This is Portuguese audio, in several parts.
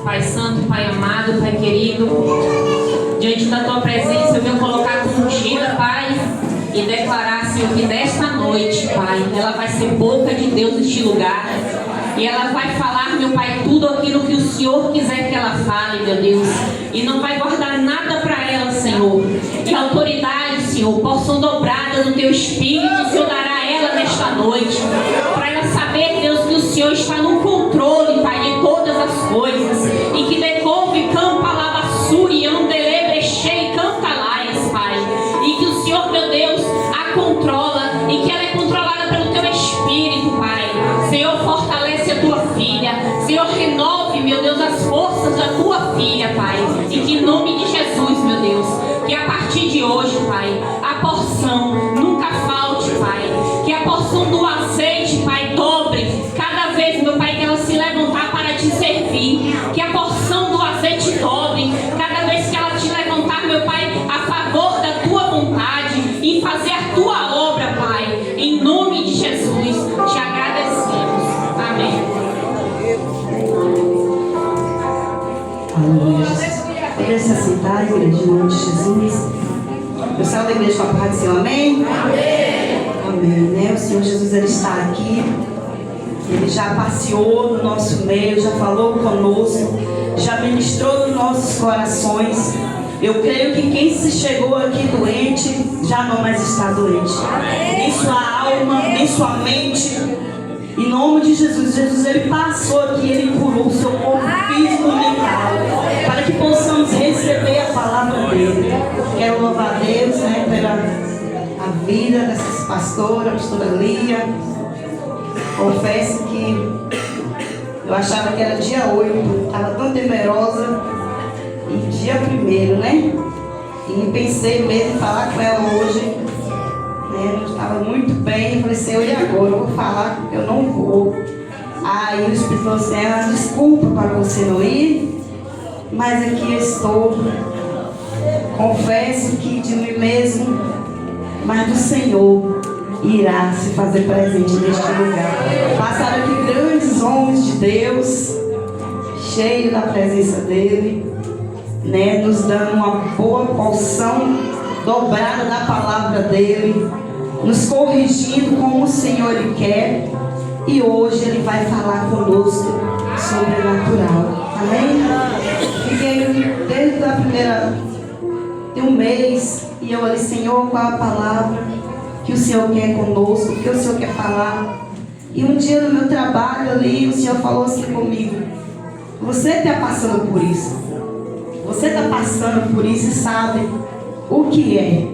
Pai Santo, Pai amado, Pai querido, diante da Tua presença eu venho colocar como ungida, Pai, e declarar, Senhor, que desta noite, Pai, ela vai ser boca de Deus neste lugar. E ela vai falar, meu Pai, tudo aquilo que o Senhor quiser que ela fale, meu Deus. E não vai guardar nada para ela, Senhor. E a autoridade, Senhor, porção dobrada do Teu Espírito, o Senhor dará a ela nesta noite. Para ela saber, Deus, que o Senhor está no controle, Pai, de todas as coisas. E que decouve, campa, lavassuri, andelebre, cheio, canta laias, Pai. E que o Senhor, meu Deus, a controla. E que ela é controlada pelo Teu Espírito, Pai. Senhor, fortalece a Tua filha. Senhor, renove, meu Deus, as forças da Tua filha, Pai. E que em nome de Jesus, meu Deus, que a partir de hoje, Pai, a porção nunca falte, Pai. Que a porção do azeite, Pai, dobre cada vez, meu Pai, que ela se levantar para te servir. Que a porção do azeite dobre cada vez que ela te levantar, meu Pai, a favor da Tua vontade, em fazer a Tua obra, Pai. Em nome de Jesus, te agradecemos. Amém. Aleluia, Jesus. Poder se assentar, igreja, em nome de Jesus. Eu saio da igreja com a paz do Senhor, amém? Amém. Amém, né? O Senhor Jesus, Ele está aqui. Ele já passeou no nosso meio, já falou conosco, já ministrou nos nossos corações. Eu creio que quem se chegou aqui doente, já não mais está doente. Nem sua alma, nem sua mente. Em nome de Jesus, Jesus, Ele passou aqui, Ele curou o seu corpo físico e mental, para que possamos receber a palavra dEle. Quero louvar a Deus, né, pela a vida dessas pastoras, a pastora Lia. Confesso que eu achava que era dia 8, estava tão temerosa, e dia 1º, né? E pensei mesmo em falar com ela hoje. Eu estava muito bem, falei, Senhor, e agora? Eu vou falar, eu não vou. Aí o Espírito falou assim, desculpa para você não ir, mas aqui eu estou. Confesso que de mim mesmo, mas do Senhor irá se fazer presente neste lugar. Passaram aqui grandes homens de Deus, cheios da presença dEle, né, nos dando uma boa porção dobrada da palavra dEle, nos corrigindo como o Senhor Ele quer. E hoje Ele vai falar conosco sobrenatural. Amém? Fiquei desde a primeira de um mês e eu falei, Senhor, qual a palavra que o Senhor quer conosco, o que o Senhor quer falar? E um dia no meu trabalho ali, o Senhor falou assim comigo, você está passando por isso? Você está passando por isso e sabe o que é?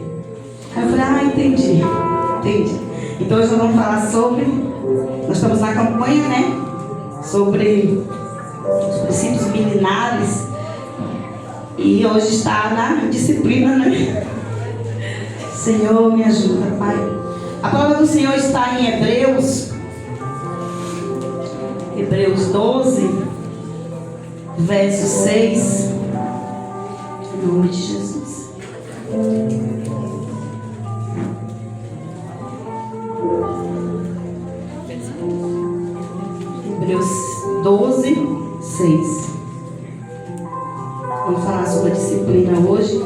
Aí eu falei, entendi. Então hoje nós vamos falar sobre, nós estamos na campanha, né? Sobre os princípios milenares. E hoje está na disciplina, né? Senhor, me ajuda, Pai. A palavra do Senhor está em Hebreus 12, verso 6. Em nome de Jesus. Hebreus 12, 6. Vamos falar sobre a disciplina hoje.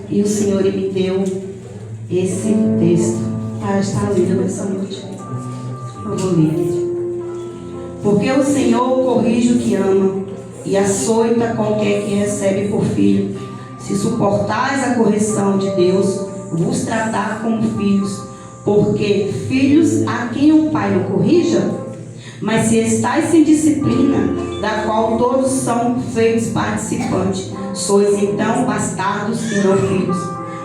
E o Senhor me deu esse texto para estar lendo nessa noite. Eu vou ler. Porque o Senhor corrige o que ama e açoita qualquer que recebe por filho. Se suportais a correção de Deus, vos tratar como filhos. Porque filhos a quem o Pai não corrija? Mas se estáis sem disciplina, da qual todos são feitos participantes, sois então bastardos e não filhos.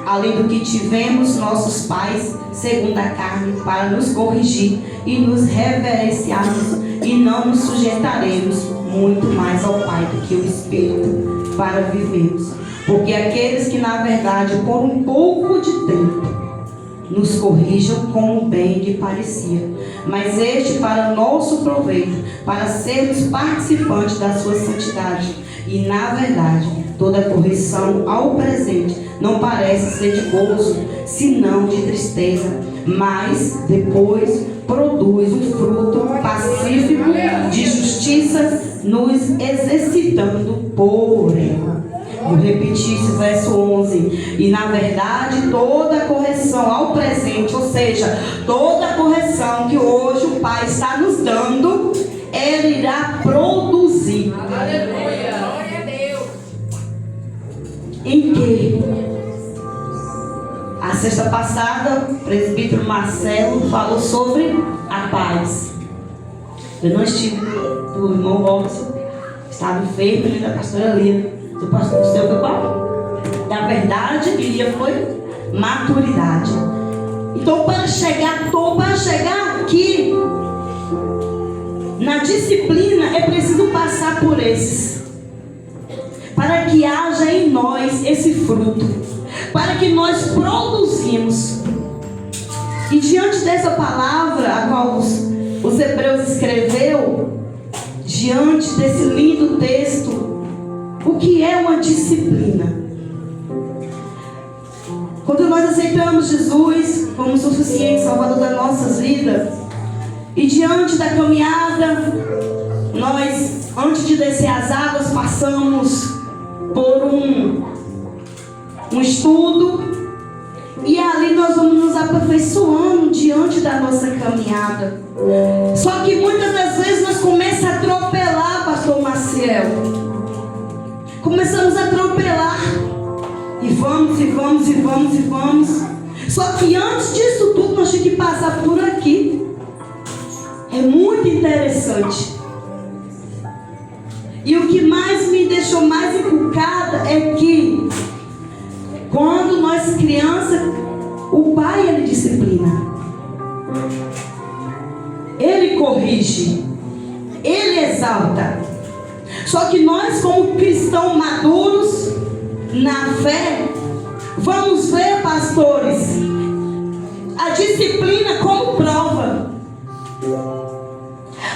Além do que tivemos nossos pais, segundo a carne, para nos corrigir e nos reverenciarmos, e não nos sujeitaremos muito mais ao Pai do que o Espírito, para vivermos. Porque aqueles que na verdade por um pouco de tempo nos corrijam como bem lhe parecia, mas este para nosso proveito, para sermos participantes da sua santidade. E na verdade toda correção ao presente não parece ser de gozo, senão de tristeza, mas depois produz um fruto pacífico de justiça, nos exercitando por ela. Vou repetir esse verso 11. E na verdade toda correção ao presente, ou seja, toda correção que hoje o Pai está nos dando, Ele irá produzir. Aleluia. Glória a Deus. Em que? A sexta passada, o presbítero Marcelo falou sobre a paz. Eu não estive do irmão Robson, estava enfermo, e da pastora Lina. Do pastor seu foi qual? Da verdade, Lia foi maturidade. Então, para chegar aqui na disciplina, é preciso passar por esses, para que haja em nós esse fruto, para que nós produzimos. E diante dessa palavra a qual os Hebreus escreveu, diante desse lindo texto, o que é uma disciplina? Quando nós aceitamos Jesus como suficiente Salvador das nossas vidas, e diante da caminhada, nós, antes de descer as águas, passamos por um estudo, e ali nós vamos nos aperfeiçoando diante da nossa caminhada. Só que muitas das vezes nós começamos a atropelar, pastor Maciel. Começamos a atropelar. E vamos, e vamos, e vamos, e vamos. Só que antes disso tudo, nós tínhamos que passar por aqui. É muito interessante. E o que mais me deixou mais inculcada é que quando nós crianças, o pai, ele disciplina. Ele corrige. Ele exalta. Só que nós, como cristãos maduros na fé, vamos ver, pastores, a disciplina como prova.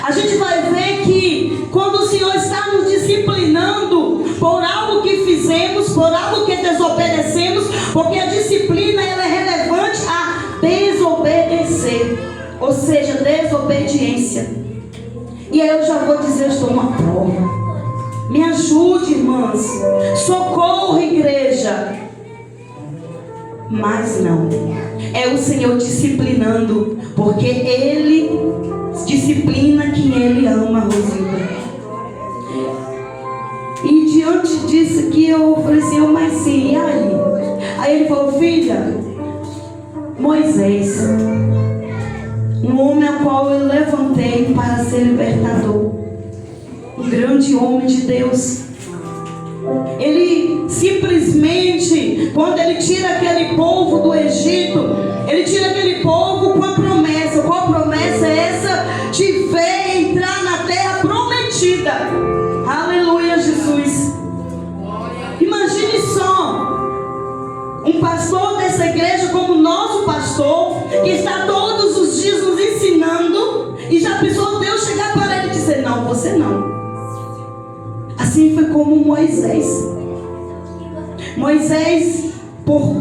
A gente vai ver que quando o Senhor está nos disciplinando por algo que fizemos, por algo que desobedecemos, porque a disciplina ela é relevante a desobedecer, ou seja, desobediência. E aí eu já vou dizer, eu estou uma prova. Me ajude, irmãs. Socorro, igreja. Mas não. É o Senhor disciplinando, porque Ele disciplina quem Ele ama, Rosilda. E diante disso aqui eu falei assim, mas sim, e aí? Aí ele falou, filha, Moisés, um homem ao qual eu levantei para ser libertador, um grande homem de Deus. Ele simplesmente, quando ele tira aquele povo do Egito, ele tira aquele povo com a promessa. Qual promessa é essa? De ver entrar na terra prometida. Aleluia, Jesus. Imagine só um pastor dessa igreja como nosso pastor, que está todos os dias nos ensinando, e já pensou Deus chegar para ele e dizer, não, você não. Assim foi como Moisés. Moisés, por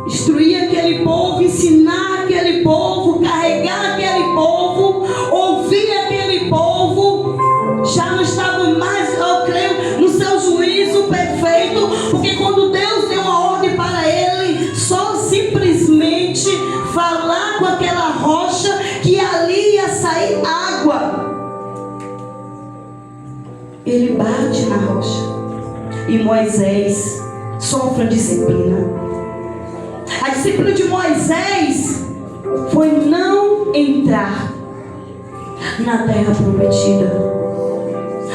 instruir aquele povo, ensinar aquele povo, carregar aquele povo, ouvir aquele povo, já não estava mais, eu creio, no seu juízo perfeito, porque quando Deus deu uma ordem para ele, só simplesmente falar com aquela rocha, que ali ia sair água. Ele bate na rocha. E Moisés sofre a disciplina. A disciplina de Moisés foi não entrar na terra prometida.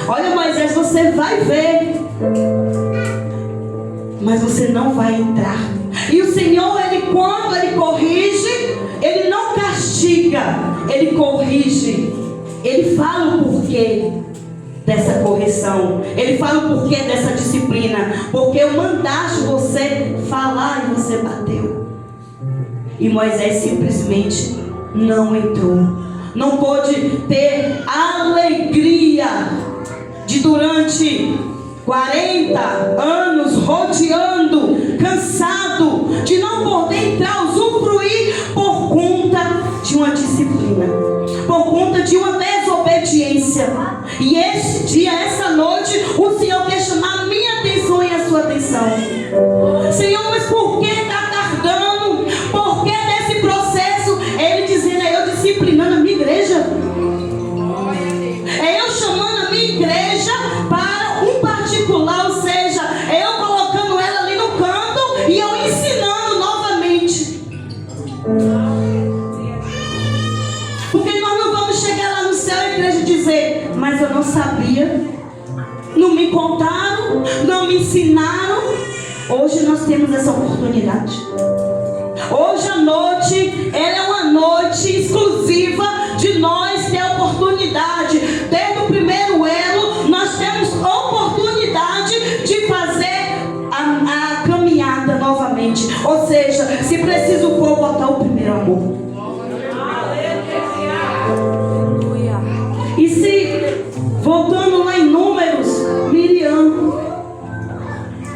Olha, Moisés, você vai ver, mas você não vai entrar. E o Senhor, Ele, quando Ele corrige, Ele não castiga, Ele corrige. Ele fala o porquê dessa correção. Ele fala o porquê dessa disciplina. Porque eu mandaste você falar e você bateu. E Moisés simplesmente não entrou. Não pôde ter alegria de durante 40 anos rodeando, cansado, de não poder entrar, usufruir por conta de uma disciplina. E esse dia, essa noite, o Senhor quer chamar a minha atenção e a sua atenção. Senhor, mas por que está tardando? Por que desse processo? Ele dizendo, é eu disciplinando a minha igreja. É eu chamando a minha igreja para um particular, ou seja, é eu colocando ela ali no canto e eu ensinando novamente. Porque nós não vamos chegar lá no céu e a igreja dizer, mas eu não sabia, não me contaram, não me ensinaram. Hoje nós temos essa oportunidade. Hoje a noite, ela é uma noite exclusiva de nós ter a oportunidade. Desde o primeiro elo, nós temos oportunidade de fazer a caminhada novamente. Ou seja, se preciso for, voltar o primeiro amor. E se, voltando lá em Números,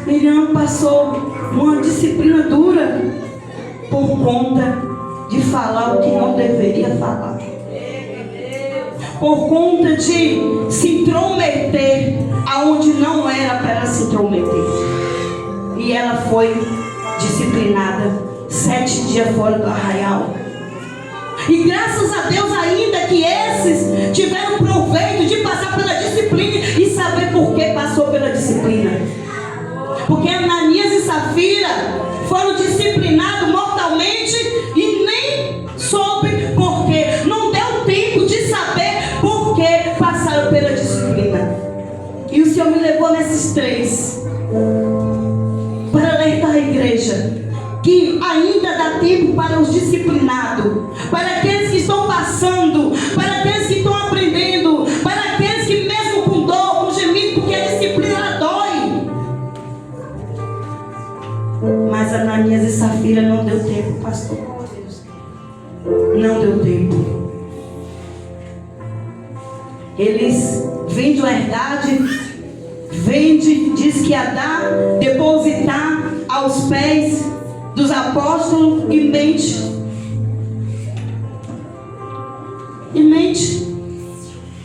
Miriam passou uma disciplina dura por conta de falar o que não deveria falar, por conta de se intrometer aonde não era para ela se intrometer. E ela foi disciplinada 7 dias fora do arraial. E graças a Deus ainda que esses tiveram proveito de passar pela disciplina e saber por que passou pela disciplina. Porque Ananias e Safira foram disciplinados mortalmente e nem soube por quê. Não deu tempo de saber por que passaram pela disciplina. E o Senhor me levou nesses 3 para alertar a igreja que ainda dá tempo para os disciplinados, para aqueles que estão passando, para aqueles que estão aprendendo, para aqueles que mesmo com dor, com gemido, porque a disciplina dói. Mas Ananias e Safira não deu tempo, pastor. Não deu tempo. Eles vendem a herdade, diz que ia dar, depositar aos pés dos apóstolos e mente.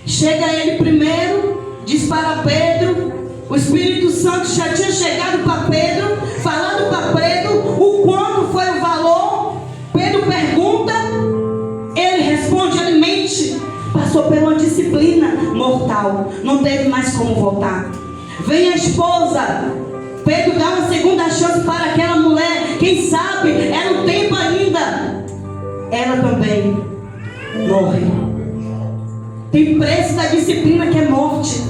Chega ele primeiro, diz para Pedro, o Espírito Santo já tinha chegado para Pedro, falando para Pedro o quanto foi o valor. Pedro pergunta, ele responde, ele mente. Passou por uma disciplina mortal, não teve mais como voltar. Vem a esposa, Pedro dá uma segunda chance para aquela mulher. Quem sabe, era o tempo ainda. Ela também morre. Tem preço da disciplina que é morte.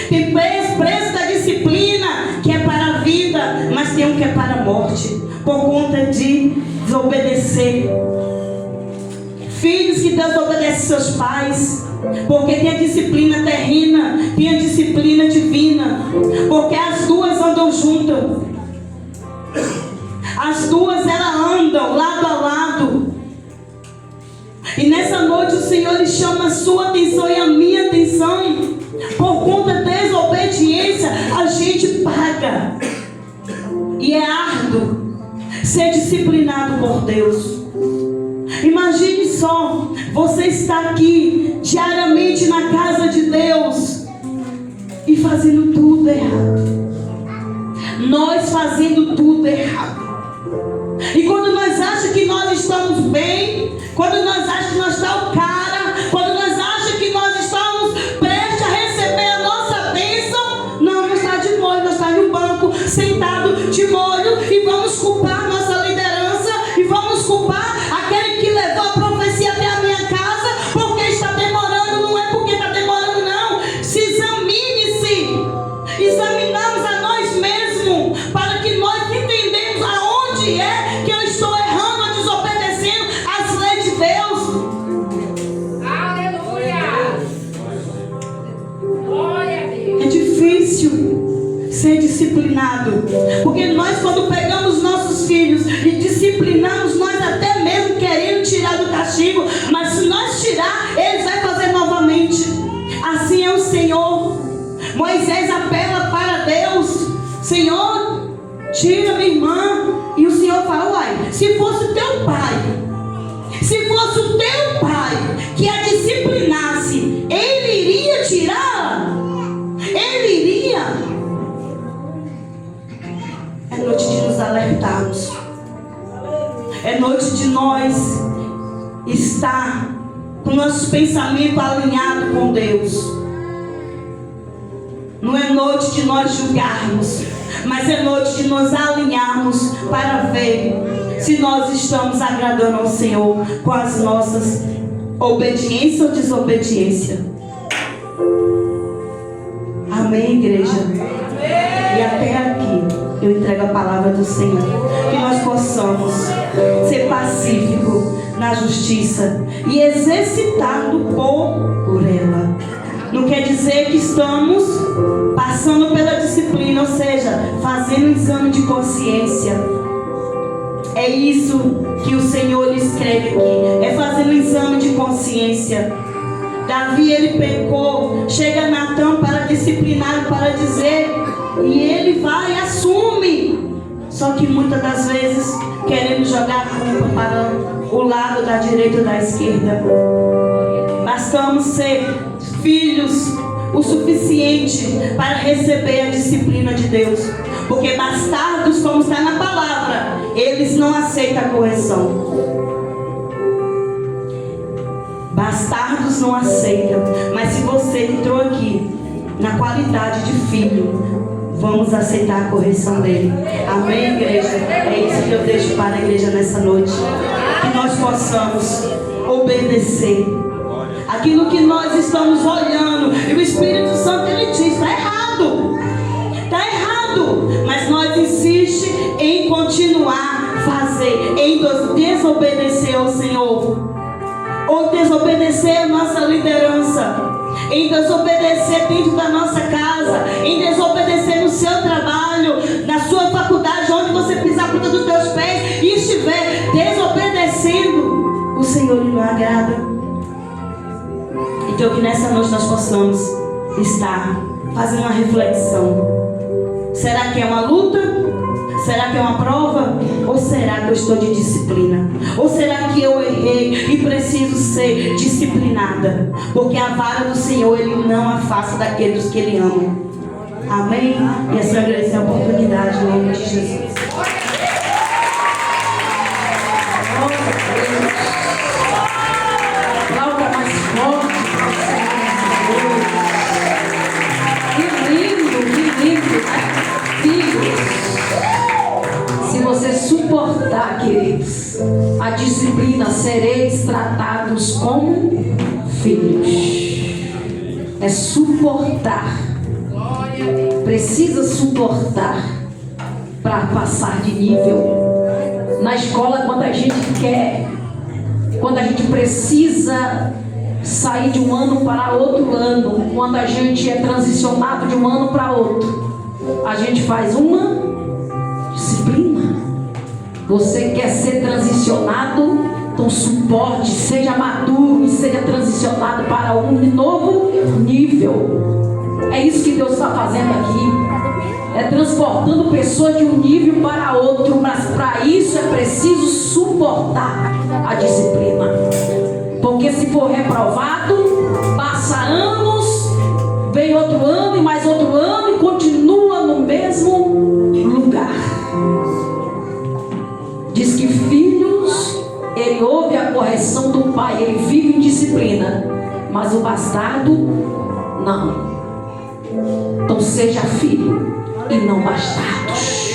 Tem preço da disciplina que é para a vida, mas tem um que é para a morte, por conta de desobedecer. Filhos que desobedecem seus pais, porque tem a disciplina terrena, tem a disciplina divina, porque as duas andam juntas. As duas elas andam lado a lado. E nessa noite o Senhor ele chama a sua atenção e a minha atenção. Por conta da desobediência, a gente paga. E é árduo ser disciplinado por Deus. Imagine só, você está aqui diariamente na casa de Deus e fazendo tudo errado. Nós fazendo tudo errado. E quando nós achamos que nós estamos bem, quando nós achamos que nós estamos o cara, quando nós achamos que nós estamos prestes a receber a nossa bênção, não está de molho, nós estamos no banco, sentado de molho, e vamos culpar a nossa liderança, e vamos culpar aquele que levou a profecia até a minha casa, porque está demorando. Não é porque está demorando, não. Se examine-se. Examinamos a nós mesmos, para que nós entendamos aonde é que eu estou errando, desobedecendo as leis de Deus. Aleluia! Glória a Deus. É difícil ser disciplinado, porque nós, quando pegamos nossos filhos e disciplinamos, nós até mesmo querendo tirar do castigo, mas se nós tirar, eles vão fazer novamente. Assim é o Senhor. Moisés apela para Deus: Senhor, tira minha irmã. E o Senhor fala: uai, se fosse o teu pai, que a disciplinasse, ele iria tirar estar com o nosso pensamento alinhado com Deus. Não é noite de nós julgarmos, mas é noite de nos alinharmos para ver se nós estamos agradando ao Senhor com as nossas obediência ou desobediência. Amém, igreja? E até aqui eu entrego a palavra do Senhor. Que nós possamos ser pacíficos na justiça e exercitado por ela. Não quer dizer que estamos passando pela disciplina, ou seja, fazendo um exame de consciência. É isso que o Senhor lhe escreve aqui. É fazendo um exame de consciência. Davi, ele pecou. Chega Natã para disciplinar, para dizer, e ele vai e assume. Só que muitas das vezes queremos jogar a culpa para o lado da direita ou da esquerda. Bastamos ser filhos o suficiente para receber a disciplina de Deus. Porque bastardos, como está na palavra, eles não aceitam a correção. Bastardos não aceitam. Mas se você entrou aqui na qualidade de filho, vamos aceitar a correção dele. Amém, igreja? É isso que eu deixo para a igreja nessa noite. Que nós possamos obedecer aquilo que nós estamos olhando. E o Espírito Santo, ele diz, está errado. Está errado. Mas nós insistimos em continuar a fazer, em desobedecer ao Senhor. Ou desobedecer a nossa liderança. Em desobedecer dentro da nossa casa. Em desobedecer no seu trabalho, na sua faculdade, onde você pisar a ponta dos teus pés e estiver desobedecendo, o Senhor lhe não agrada. Então que nessa noite nós possamos estar fazendo uma reflexão. Será que é uma luta? Será que é uma prova? Ou será que eu estou de disciplina? Ou será que eu errei e preciso ser disciplinada? Porque a vara do Senhor, Ele não afasta daqueles que Ele ama. Amém? E essa é a oportunidade no nome de Jesus. Aplauda mais forte para o Senhor. Que lindo, né? Filhos. Se você suportar, queridos, a disciplina, sereis tratados como filhos. É suportar. Precisa suportar para passar de nível. Na escola, quando a gente quer, quando a gente precisa sair de um ano para outro ano, quando a gente é transicionado de um ano para outro, a gente faz uma disciplina. Você quer ser transicionado, então suporte, seja maduro e seja transicionado para um novo nível. É isso que Deus está fazendo aqui. É transportando pessoas de um nível para outro. Mas para isso é preciso suportar a disciplina. Porque se for reprovado, passa anos, vem outro ano e mais outro ano e continua no mesmo lugar. Diz que filhos, ele ouve a correção do pai, ele vive em disciplina. Mas o bastardo, não. Então seja filho e não bastardos.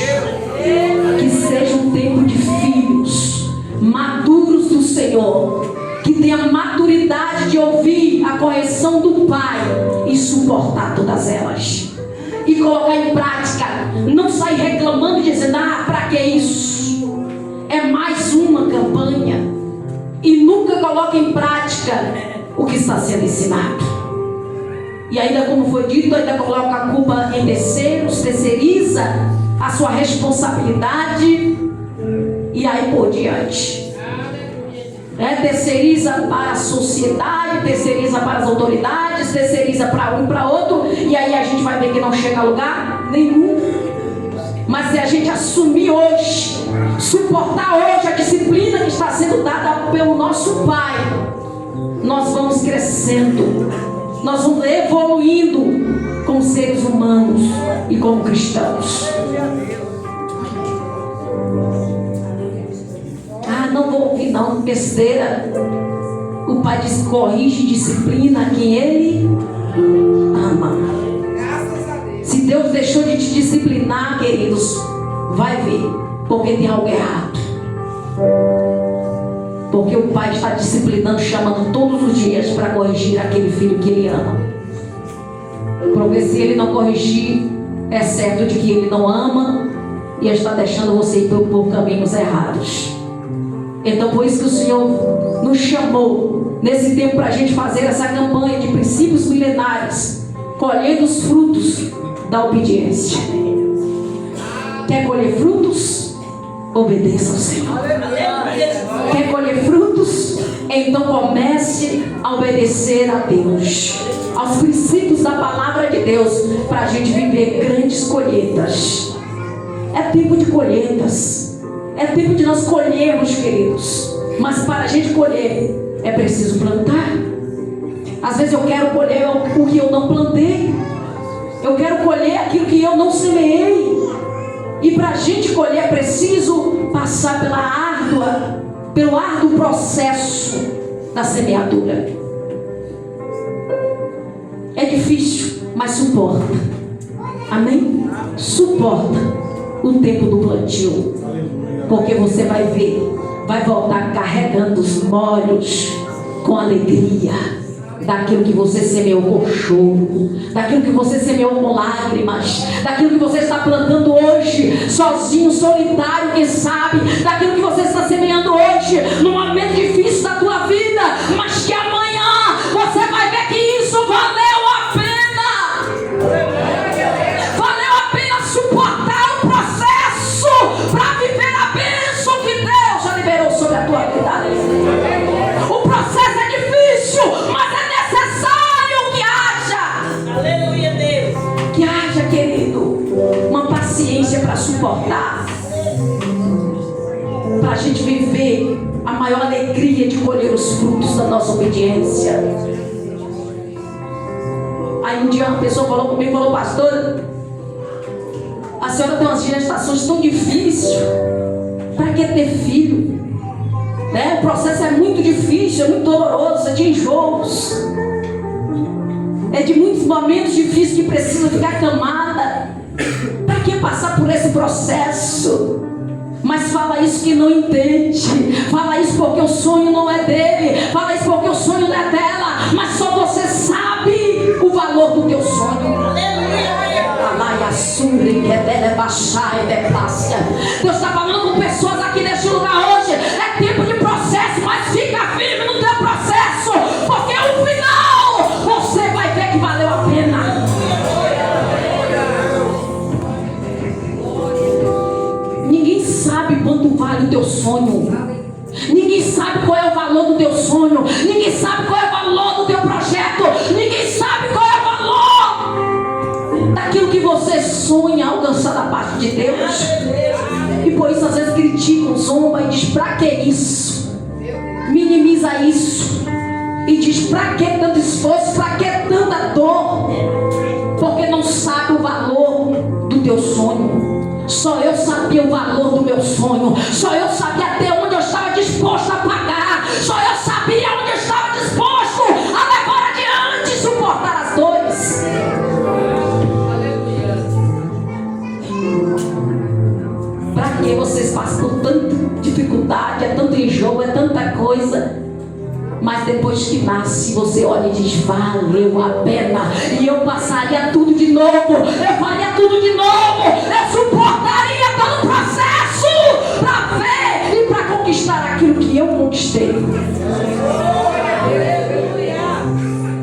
Que seja um tempo de filhos maduros do Senhor, que tenha maturidade de ouvir a correção do pai e suportar todas elas e colocar em prática. Não sair reclamando e dizendo, para que isso? É mais uma campanha. E nunca coloca em prática o que está sendo ensinado. E ainda, como foi dito, ainda coloca a culpa em terceiros, terceiriza a sua responsabilidade e aí por diante. Terceiriza para a sociedade, terceiriza para as autoridades, terceiriza para um, para outro, e aí a gente vai ver que não chega a lugar nenhum. Mas se a gente assumir hoje, suportar hoje a disciplina que está sendo dada pelo nosso Pai, nós vamos crescendo, nós vamos evoluindo como seres humanos e como cristãos. Não vou ouvir não, besteira. O pai diz: corrige e disciplina quem ele ama. Se Deus deixou de te disciplinar, queridos, vai ver, porque tem algo errado. Porque o pai está disciplinando, chamando todos os dias para corrigir aquele filho que ele ama. Porque se ele não corrigir, é certo de que ele não ama e está deixando você ir por caminhos errados. Então por isso que o Senhor nos chamou nesse tempo para a gente fazer essa campanha de princípios milenares, colhendo os frutos da obediência. Quer colher frutos? Obedeça ao Senhor. Quer colher frutos? Então comece a obedecer a Deus, aos princípios da palavra de Deus, para a gente viver grandes colheitas. É tempo de colheitas, é tempo de nós colhermos, queridos. Mas para a gente colher é preciso plantar. Às vezes eu quero colher o que eu não plantei, eu quero colher aquilo que eu não semeei. E para a gente colher é preciso passar pelo árduo processo da semeadura. É difícil, mas suporta. Amém? Suporta o tempo do plantio. Porque você vai ver, vai voltar carregando os molhos com alegria. Daquilo que você semeou com choro, daquilo que você semeou com lágrimas, daquilo que você está plantando hoje, sozinho, solitário, quem sabe, daquilo que você está semeando hoje, num momento difícil da tua vida, mas que amanhã você vai ver que isso valeu a pena. Valeu a pena suportar o processo para viver a bênção que Deus já liberou sobre a tua vida. O processo é difícil, mas é necessário que haja. Aleluia, Deus. Que haja, querido, uma paciência para suportar, para a gente viver a maior alegria de colher os frutos da nossa obediência. Aí um dia uma pessoa falou comigo, falou: pastora, a senhora tem umas gestações tão difíceis, para que ter filho? Né? O processo é muito difícil, é muito doloroso, é de enjoos, é de muitos momentos difíceis que precisa ficar acamada. Para que passar por esse processo? Mas fala isso que não entende, fala isso porque o sonho não é dele, fala isso porque o sonho não é dela, mas só você sabe o valor do teu sonho. Deus está falando com pessoas aqui neste lugar hoje. É tempo de processo, mas fica firme no teu processo, porque no final você vai ver que valeu a pena. Ninguém sabe quanto vale o teu sonho. Ninguém sabe qual é o valor do teu sonho. Ninguém sabe qual é o valor do teu projeto. Ninguém sabe qual é o valor daquilo que você sonha alcançar da parte de Deus. E por isso às vezes criticam, zomba e diz: pra que isso? Minimiza isso e diz: pra que tanto esforço? Pra que tanta dor? Porque não sabe o valor do teu sonho. Só eu sabia o valor do meu sonho. Só eu sabia até onde eu estava disposto a pagar. Só eu sabia onde eu estava disposto a levar adiante e suportar as dores. Para que vocês passam por tanta dificuldade, é tanto enjoo, é tanta coisa, mas depois que nasce você olha e diz: valeu a pena, e eu passaria tudo de novo, eu faria tudo de novo, eu suportaria todo o processo para ver e para conquistar aquilo que eu conquistei.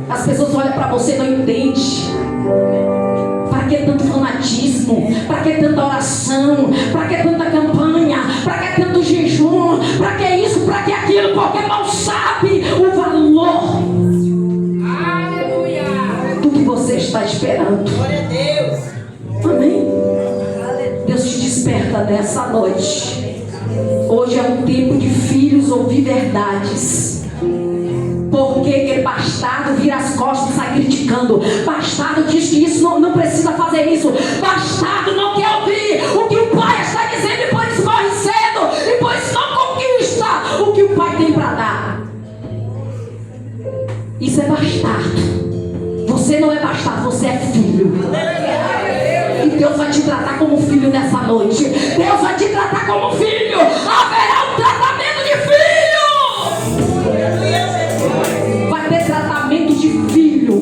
As pessoas olham para você e não entendem. Para que tanto fanatismo? Para que tanta oração? Para que tanta campanha? Para que tanto jejum? Para que isso? Para que aquilo? Porque não sabe o valor do que você está esperando. Glória a Deus. Amém? Deus te desperta nessa noite. Hoje é um tempo de filhos ouvir verdades. Porque aquele bastardo vira as costas e sai criticando. Bastardo diz que isso não precisa fazer isso. Bastardo não quer ouvir o que o pai está dizendo, e por isso corre cedo, e por isso não conquista o que o pai tem para dar. Isso é bastardo. Você não é bastardo, você é filho. E Deus vai te tratar como filho nessa noite. Deus vai te tratar como filho. Haverá um tratamento de filho. Vai ter tratamento de filho.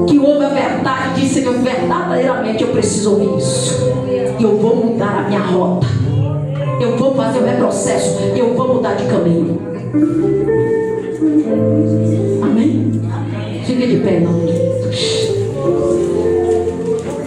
Que ouve a verdade e diz: Senhor, verdadeiramente eu preciso ouvir isso. E eu vou mudar a minha rota. Eu vou fazer o retrocesso. Eu vou mudar de caminho. Amém? Fique de pé, não.